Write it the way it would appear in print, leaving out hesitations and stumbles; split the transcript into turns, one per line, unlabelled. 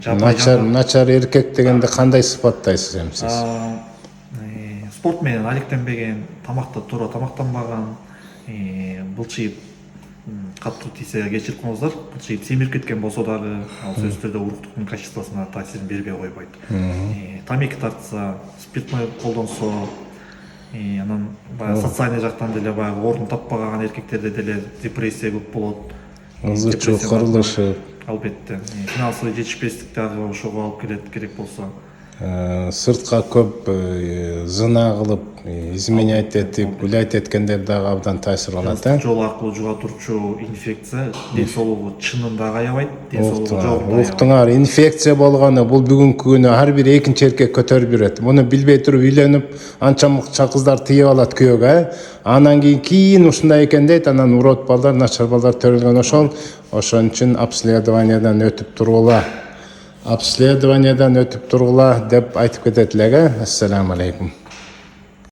Начар эркек дегенде кандай сыпаттайсыз эми сиз?
Спорт менен алектенбеген, тамакты туура тамактанбаган, былчыйып катуу тийсе кечирип коңуздар, былчыйып семирип кеткен болсо дагы ал сөзсүз түрдө уруктуктун качествосуна таасирин бербей койбойт. Тамеки тартса, спиртной колдонсо, анан баягы социальный жактан деле баягы ордун таппаган эркектерде деле депрессия көп болот.
Ызы чукурлушуп,
Албетте, финансовый жетишпестик дагы ошого алып келет керек болсо.
сыртка көп зына кылып, изменять этип, гулять эткендер дагы абдан таасир кылат,
Жол аркылуу жуга турчу инфекция ден соолугу чынында аябайт, ден соолугу жогунда аябайт.
Уктуңар, инфекция болгону бул бүгүнкү күнү ар бир экинчи эркек көтөрүп жүрөт. Муну билбей туруп үйлөнүп, анча мыкча кыздар тыйып алат күйөөгө, анан кийин ушундай экен дейт, анан урод балдар, начар балдар төрөлгөн ошон үчүн обследованиядан өтүп тургула деп айтып кетет элек. Ассаламу алейкум.